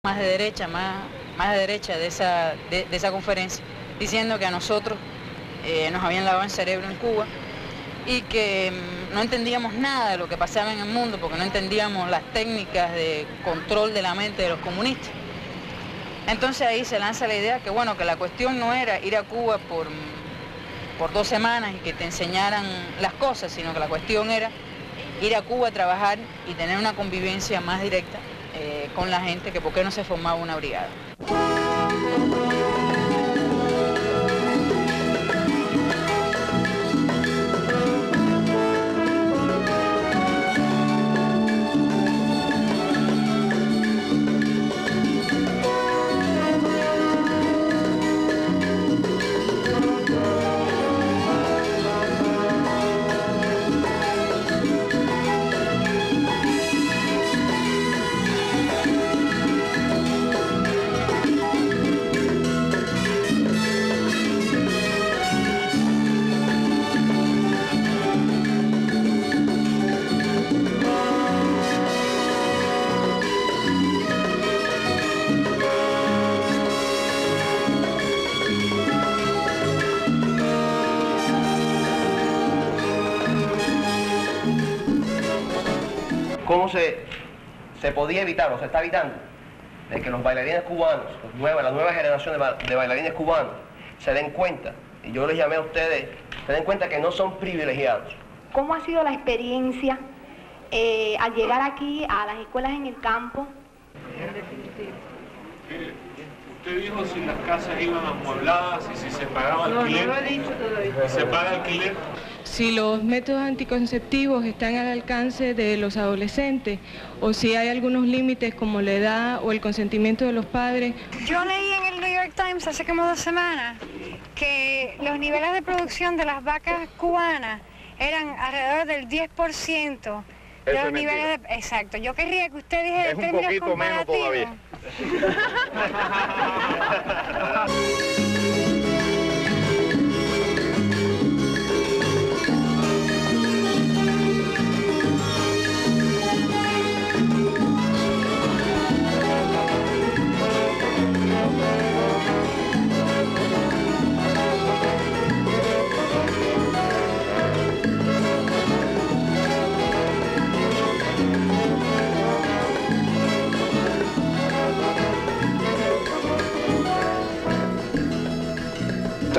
más de derecha de esa conferencia, diciendo que a nosotros nos habían lavado el cerebro en Cuba y que no entendíamos nada de lo que pasaba en el mundo porque no entendíamos las técnicas de control de la mente de los comunistas. Entonces ahí se lanza la idea que bueno, que la cuestión no era ir a Cuba por 2 semanas y que te enseñaran las cosas, sino que la cuestión era ir a Cuba a trabajar y tener una convivencia más directa con la gente, que por qué no se formaba una brigada. ¿Cómo se podía evitar, o se está evitando, de que los bailarines cubanos, la nueva generación de bailarines cubanos, se den cuenta, y yo les llamé a ustedes, se den cuenta que no son privilegiados? ¿Cómo ha sido la experiencia al llegar aquí a las escuelas en el campo? Usted dijo si las casas iban amuebladas y si se pagaba alquiler. No lo he dicho todavía. ¿Se paga alquiler? Si los métodos anticonceptivos están al alcance de los adolescentes o si hay algunos límites como la edad o el consentimiento de los padres. Yo leí en el New York Times hace como 2 semanas que los niveles de producción de las vacas cubanas eran alrededor del 10% de los niveles de... Exacto. Yo querría que usted dijera en términos comparativos.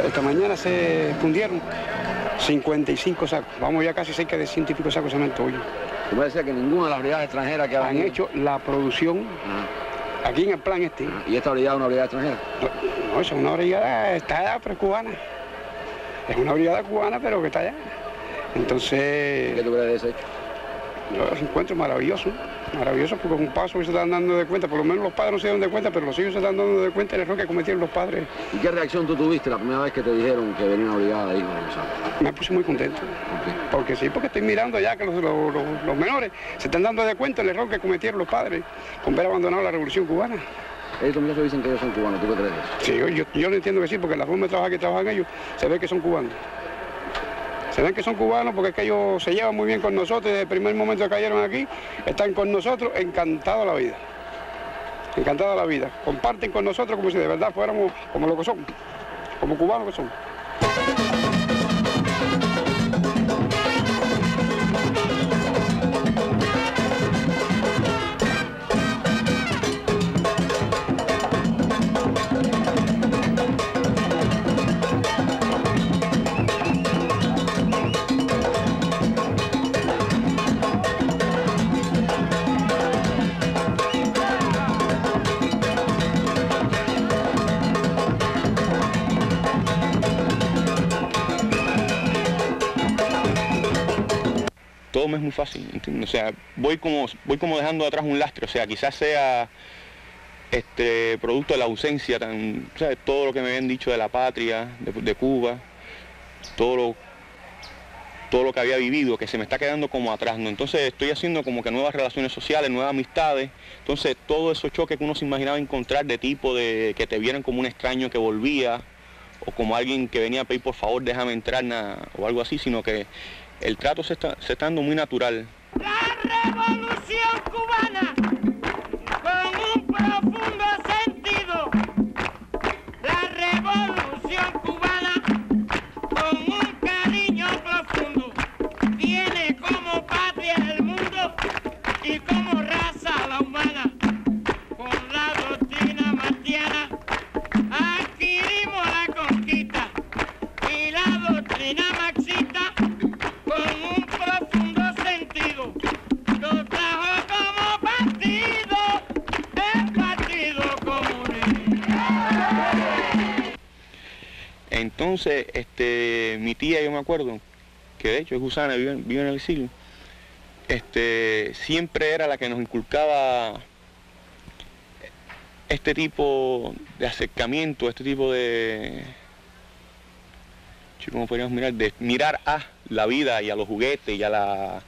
Esta mañana se fundieron 55 sacos. Vamos ya casi cerca de 100 y pico sacos de cemento hoy. ¿Tú me decías que ninguna de las brigadas extranjeras que han hecho la producción aquí en el plan este? ¿Y esta brigada es una brigada extranjera? No, es una brigada, está allá, pero es cubana. Es una brigada cubana, pero que está allá. Entonces... ¿Qué tú crees de ese hecho? Yo los encuentro maravilloso porque es un paso que se están dando de cuenta, por lo menos los padres no se dieron de cuenta, pero los hijos se están dando de cuenta del error que cometieron los padres. ¿Y qué reacción tú tuviste la primera vez que te dijeron que venía una brigada ahí con el Gonzalo? Me puse muy contento. ¿Por qué? Porque estoy mirando ya que los menores se están dando de cuenta del error que cometieron los padres con ver abandonado la revolución cubana. Estos muchachos dicen que ellos son cubanos, ¿tú qué crees de eso? Sí, yo lo entiendo que sí, porque la forma de trabajar que trabajan ellos, se ve que son cubanos. Se ven que son cubanos porque es que ellos se llevan muy bien con nosotros, desde el primer momento que cayeron aquí, están con nosotros encantados de la vida. Encantados de la vida. Comparten con nosotros como si de verdad fuéramos como lo que son, como cubanos que son. Todo me es muy fácil, ¿entiendes? O sea, voy como dejando atrás un lastre, o sea, quizás sea producto de la ausencia, o sea, todo lo que me habían dicho de la patria, de Cuba, todo lo que había vivido, que se me está quedando como atrás, ¿no? Entonces estoy haciendo como que nuevas relaciones sociales, nuevas amistades, entonces todos esos choques que uno se imaginaba encontrar de tipo de que te vieran como un extraño que volvía, o como alguien que venía a pedir por favor déjame entrar, o algo así, sino que el trato se está dando muy natural. La revolución cubana con un profundo sentido, la revolución cubana con un cariño profundo tiene como patria el mundo y como raza la humana. Con la doctrina martiana adquirimos la conquista y la doctrina marxista con un profundo sentido nos trajo como partido el Partido Comunista. Entonces, mi tía, yo me acuerdo, que de hecho es gusana, vive en el exilio, siempre era la que nos inculcaba este tipo de acercamiento, este tipo de, ¿cómo podríamos mirar? De mirar a la vida y a los juguetes y a la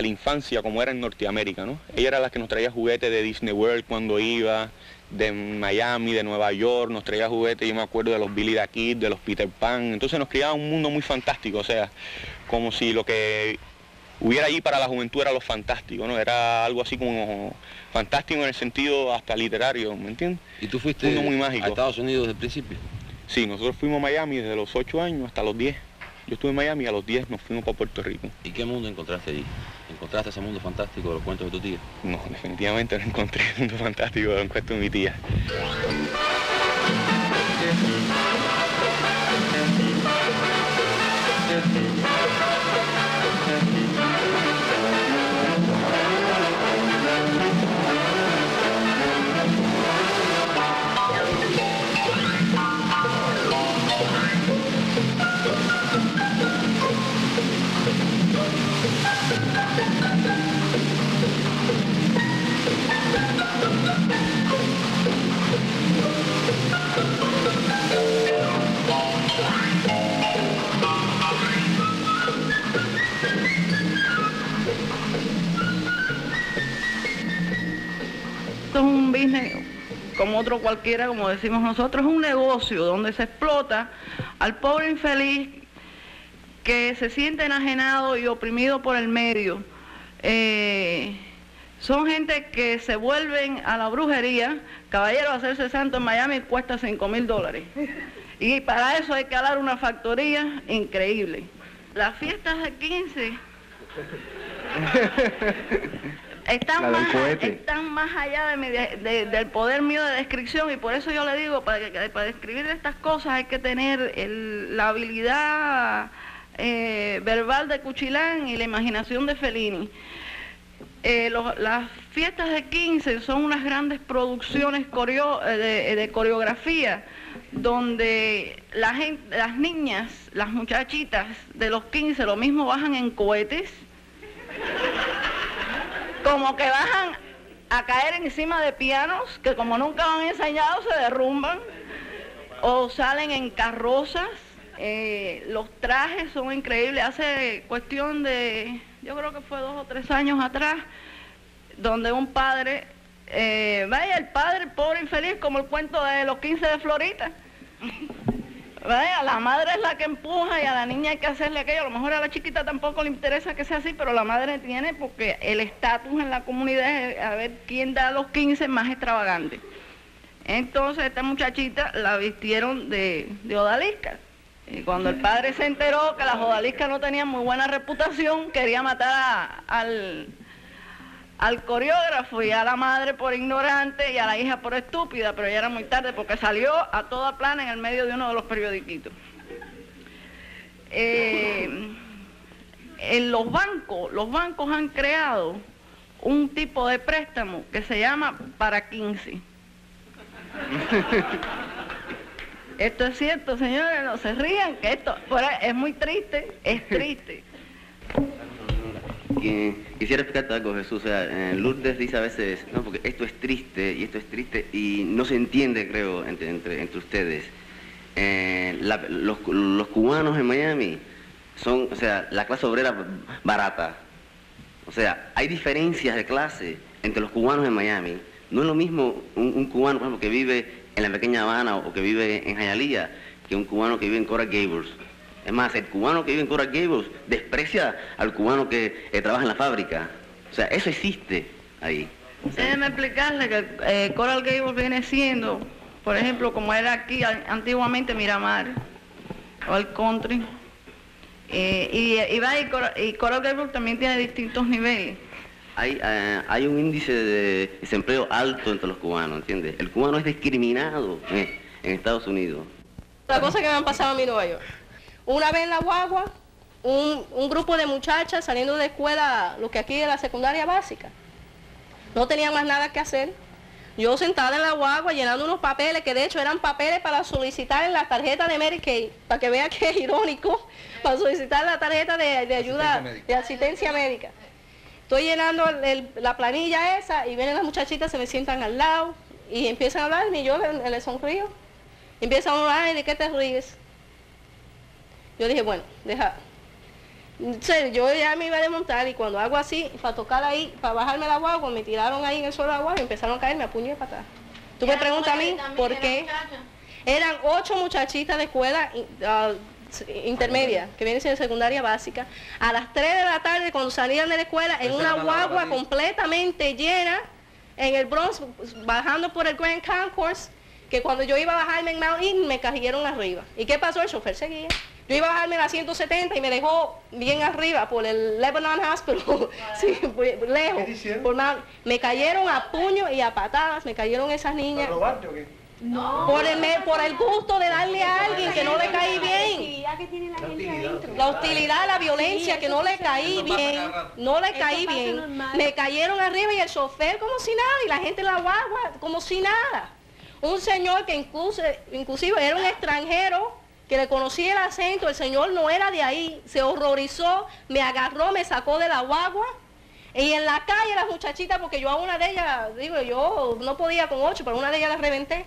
infancia como era en Norteamérica, ¿no? Ella era la que nos traía juguetes de Disney World cuando iba, de Miami, de Nueva York, nos traía juguetes, yo me acuerdo de los Billy the Kid, de los Peter Pan, entonces nos criaba un mundo muy fantástico, o sea, como si lo que hubiera allí para la juventud era lo fantástico, ¿no? Era algo así como fantástico en el sentido hasta literario, ¿me entiendes? ¿Y tú fuiste muy mágico. a Estados Unidos desde el principio? Sí, nosotros fuimos a Miami desde los 8 años hasta los 10. Yo estuve en Miami y a los 10 nos fuimos para Puerto Rico. ¿Y qué mundo encontraste allí? ¿Encontraste ese mundo fantástico de los cuentos de tu tía? No, definitivamente no encontré el mundo fantástico de los cuentos de mi tía. Esto es un business como otro cualquiera, como decimos nosotros, es un negocio donde se explota al pobre infeliz que se siente enajenado y oprimido por el medio. Son gente que se vuelven a la brujería. Caballero, hacerse santo en Miami cuesta $5,000. Y para eso hay que alar una factoría increíble. Las fiestas de 15 están más allá del poder mío de descripción, y por eso yo le digo, para describir estas cosas hay que tener la habilidad verbal de Cuchilán y la imaginación de Fellini. Las fiestas de 15 son unas grandes producciones de coreografía donde las niñas, las muchachitas de los 15 lo mismo bajan en cohetes, como que bajan a caer encima de pianos que como nunca han ensayado se derrumban, o salen en carrozas. Los trajes son increíbles. Hace cuestión de, yo creo que fue 2 o 3 años atrás, donde un padre, vaya, el padre, el pobre infeliz, como el cuento de los 15 de Florita. Vaya, la madre es la que empuja y a la niña hay que hacerle aquello. A lo mejor a la chiquita tampoco le interesa que sea así, pero la madre tiene, porque el estatus en la comunidad es a ver quién da los 15 más extravagante. Entonces esta muchachita la vistieron de odalisca. Y cuando el padre se enteró que las odaliscas no tenían muy buena reputación, quería matar al coreógrafo y a la madre por ignorante y a la hija por estúpida, pero ya era muy tarde porque salió a toda plana en el medio de uno de los periodiquitos. En los bancos han creado un tipo de préstamo que se llama para 15. Esto es cierto, señores, no se rían, que esto es muy triste, es triste. Quisiera explicarte algo, Jesús. O sea, Lourdes dice a veces, no, porque esto es triste y no se entiende, creo, entre ustedes. Los cubanos en Miami son, o sea, la clase obrera barata. O sea, hay diferencias de clase entre los cubanos en Miami. No es lo mismo un cubano, por ejemplo, que vive en la pequeña Habana o que vive en Hialeah, que un cubano que vive en Coral Gables. Es más, el cubano que vive en Coral Gables desprecia al cubano que trabaja en la fábrica. O sea, eso existe ahí. Déjeme explicarle que Coral Gables viene siendo, por ejemplo, como era aquí antiguamente Miramar o el Country, y Coral Gables también tiene distintos niveles. Hay un índice de desempleo alto entre los cubanos, ¿entiendes? El cubano es discriminado en Estados Unidos. La cosa que me han pasado a mí en Nueva York. Una vez en la guagua, un grupo de muchachas saliendo de escuela, lo que aquí es la secundaria básica, no tenían más nada que hacer. Yo sentada en la guagua llenando unos papeles, que de hecho eran papeles para solicitar en la tarjeta de Medicaid, para que vean que es irónico, para solicitar la tarjeta de ayuda, de asistencia médica. Estoy llenando la planilla esa y vienen las muchachitas, se me sientan al lado y empiezan a hablarme y yo les sonrío. Empiezan a hablar, ¿de qué te ríes? Yo dije, bueno, deja. En serio, yo ya me iba a desmontar y cuando hago así, para tocar ahí, para bajarme la guagua, me tiraron ahí en el suelo de la guagua y empezaron a caerme a puño y patada. Tú me preguntas a mí, ¿por qué? Eran 8 muchachitas de escuela intermedia, que vienen siendo secundaria básica, a las 3 de la tarde cuando salían de la escuela, en una guagua completamente llena, en el Bronx, bajando por el Grand Concourse, que cuando yo iba a bajarme en Mount Eden, me cayeron arriba. ¿Y qué pasó? El chofer seguía. Yo iba a bajarme en la 170 y me dejó bien arriba por el Lebanon Hospital, sí, lejos. Me cayeron a puño y a patadas, me cayeron esas niñas. ¿Para robarte o qué? No. Por el gusto de darle a alguien que no le caí bien. La hostilidad, la violencia, que no le caí bien. No le caí bien. Me cayeron arriba y el chofer como si nada, y la gente en la guagua como si nada. Un señor que inclusive era un extranjero, que le conocía el acento, el señor no era de ahí, se horrorizó, me agarró, me sacó de la guagua, y en la calle las muchachitas, porque yo a una de ellas, digo, yo no podía con 8, pero una de ellas la reventé,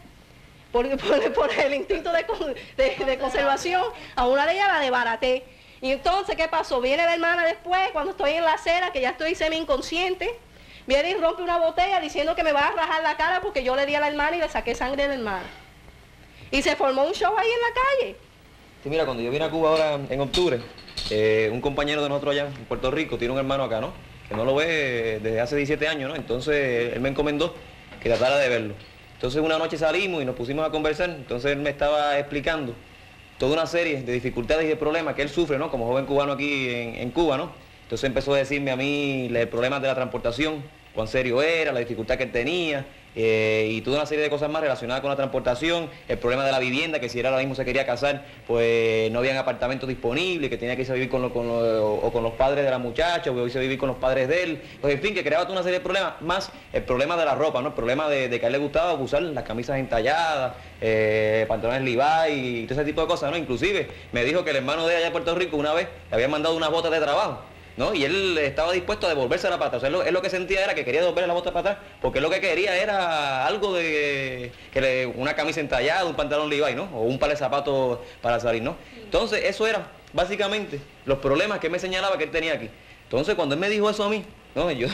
por el instinto de conservación, a una de ellas la desbaraté. Y entonces, ¿qué pasó? Viene la hermana después, cuando estoy en la acera, que ya estoy semi-inconsciente, viene y rompe una botella diciendo que me va a rajar la cara porque yo le di a la hermana y le saqué sangre de la hermana. Y se formó un show ahí en la calle. Sí, mira, cuando yo vine a Cuba ahora en octubre, un compañero de nosotros allá en Puerto Rico tiene un hermano acá, ¿no? Que no lo ve desde hace 17 años, ¿no? Entonces él me encomendó que tratara de verlo. Entonces una noche salimos y nos pusimos a conversar, entonces él me estaba explicando toda una serie de dificultades y de problemas que él sufre, ¿no? Como joven cubano aquí en Cuba, ¿no? Entonces empezó a decirme a mí el problema de la transportación, cuán serio era, la dificultad que él tenía, y toda una serie de cosas más relacionadas con la transportación, el problema de la vivienda, que si él ahora mismo se quería casar, pues no habían apartamentos disponibles, que tenía que irse a vivir con los padres de la muchacha, o irse a vivir con los padres de él, pues en fin, que creaba toda una serie de problemas, más el problema de la ropa, ¿no? El problema de que a él le gustaba usar las camisas entalladas, pantalones Levi's y todo ese tipo de cosas, ¿no? Inclusive me dijo que el hermano de allá de Puerto Rico una vez le habían mandado unas botas de trabajo, ¿no? Y él estaba dispuesto a devolvérsela para atrás. O sea, él lo que sentía era que quería devolverle la bota para atrás, porque lo que quería era algo una camisa entallada, un pantalón Levi's, ¿no? O un par de zapatos para salir, ¿no? Entonces, eso eran básicamente los problemas que me señalaba que él tenía aquí. Entonces, cuando él me dijo eso a mí, ¿no? Yo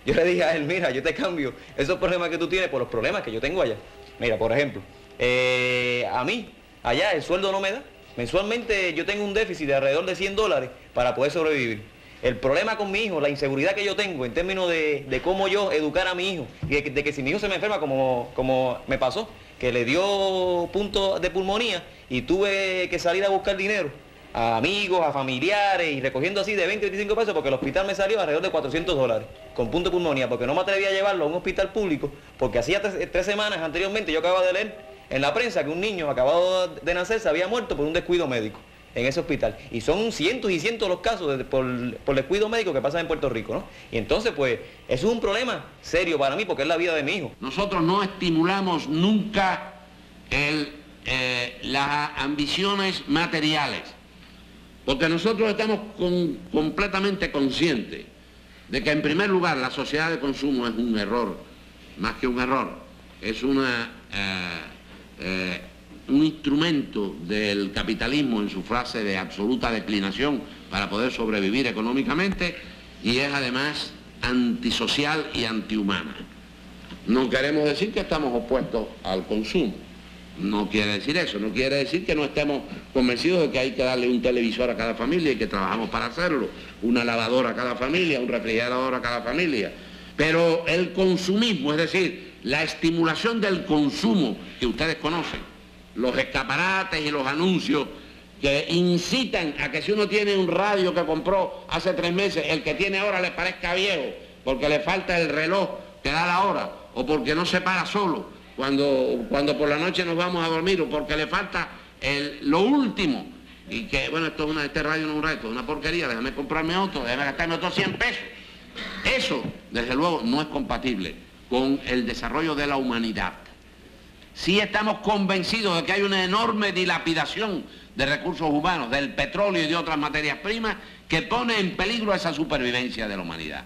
le dije a él, mira, yo te cambio esos problemas que tú tienes por los problemas que yo tengo allá. Mira, por ejemplo, a mí, allá el sueldo no me da. Mensualmente yo tengo un déficit de alrededor de $100 para poder sobrevivir. El problema con mi hijo, la inseguridad que yo tengo en términos de cómo yo educar a mi hijo, y de que si mi hijo se me enferma como me pasó, que le dio punto de pulmonía y tuve que salir a buscar dinero a amigos, a familiares y recogiendo así de 20 a 25 pesos porque el hospital me salió alrededor de $400 con punto de pulmonía, porque no me atreví a llevarlo a un hospital público, porque hacía 3 semanas anteriormente yo acababa de leer en la prensa que un niño acabado de nacer se había muerto por un descuido médico en ese hospital. Y son cientos y cientos los casos por descuido médico que pasan en Puerto Rico, ¿no? Y entonces, pues, eso es un problema serio para mí porque es la vida de mi hijo. Nosotros no estimulamos nunca las ambiciones materiales, porque nosotros estamos completamente conscientes de que, en primer lugar, la sociedad de consumo es un error, más que un error, es un instrumento del capitalismo en su fase de absoluta declinación para poder sobrevivir económicamente, y es además antisocial y antihumana. No queremos decir que estamos opuestos al consumo, no quiere decir eso, no quiere decir que no estemos convencidos de que hay que darle un televisor a cada familia y que trabajamos para hacerlo, una lavadora a cada familia, un refrigerador a cada familia, Pero el consumismo, es decir, la estimulación del consumo que ustedes conocen, los escaparates y los anuncios que incitan a que si uno tiene un radio que compró hace 3 meses, el que tiene ahora le parezca viejo, porque le falta el reloj que da la hora, o porque no se para solo cuando por la noche nos vamos a dormir, o porque le falta lo último, y que, bueno, este radio no es un radio, esto es una porquería, déjame comprarme otro, déjame gastarme otros 100 pesos. Eso, desde luego, no es compatible con el desarrollo de la humanidad. Sí estamos convencidos de que hay una enorme dilapidación de recursos humanos, del petróleo y de otras materias primas, que pone en peligro esa supervivencia de la humanidad.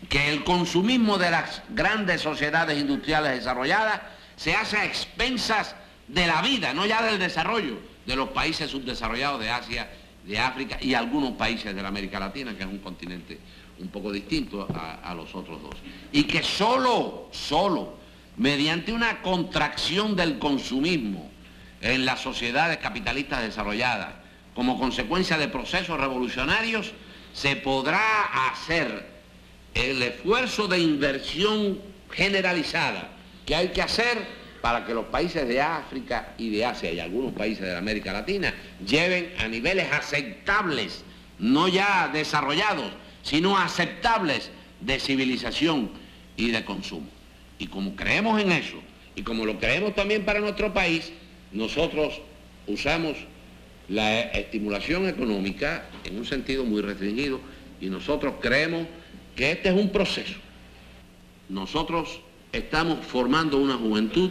Que el consumismo de las grandes sociedades industriales desarrolladas se hace a expensas de la vida, no ya del desarrollo de los países subdesarrollados de Asia, de África y algunos países de la América Latina, que es un continente un poco distinto a los otros dos. Y que solo mediante una contracción del consumismo en las sociedades capitalistas desarrolladas, como consecuencia de procesos revolucionarios, se podrá hacer el esfuerzo de inversión generalizada que hay que hacer para que los países de África y de Asia y algunos países de la América Latina lleven a niveles aceptables, no ya desarrollados, sino aceptables de civilización y de consumo. Y como creemos en eso, y como lo creemos también para nuestro país, nosotros usamos la estimulación económica en un sentido muy restringido, y nosotros creemos que este es un proceso. Nosotros estamos formando una juventud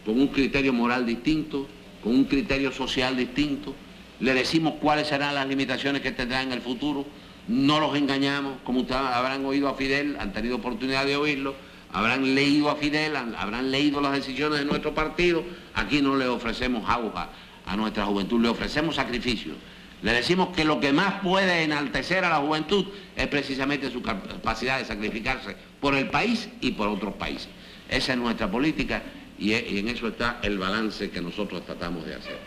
con un criterio moral distinto, con un criterio social distinto. Le decimos cuáles serán las limitaciones que tendrá en el futuro. No los engañamos, como ustedes habrán oído a Fidel, han tenido oportunidad de oírlo, habrán leído a Fidel, habrán leído las decisiones de nuestro partido. Aquí no le ofrecemos auga a nuestra juventud, le ofrecemos sacrificio. Le decimos que lo que más puede enaltecer a la juventud es precisamente su capacidad de sacrificarse por el país y por otros países. Esa es nuestra política y en eso está el balance que nosotros tratamos de hacer.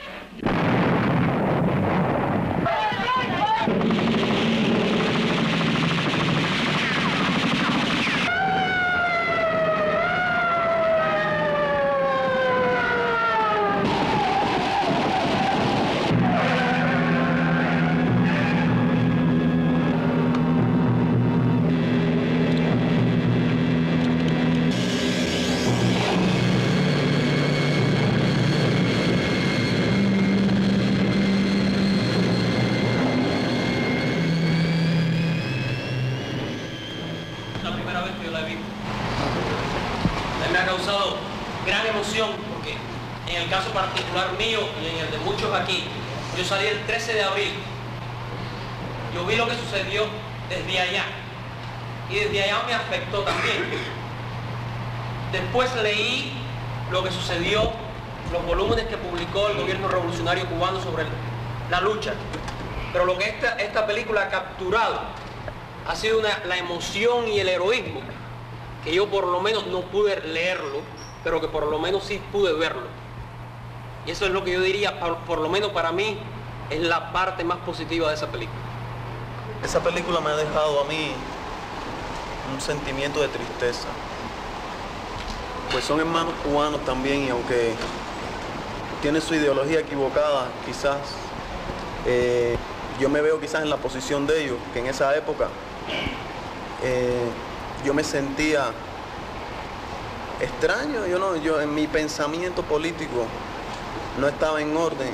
Yo salí el 13 de abril, yo vi lo que sucedió desde allá y desde allá me afectó también. Después leí lo que sucedió, los volúmenes que publicó el gobierno revolucionario cubano sobre la lucha, pero lo que esta película ha capturado ha sido la emoción y el heroísmo, que yo por lo menos no pude leerlo, pero que por lo menos sí pude verlo. Y eso es lo que yo diría, por lo menos para mí, es la parte más positiva de esa película. Esa película me ha dejado a mí un sentimiento de tristeza. Pues son hermanos cubanos también, y aunque tienen su ideología equivocada, quizás, yo me veo quizás en la posición de ellos, que en esa época yo me sentía extraño, yo en mi pensamiento político no estaba en orden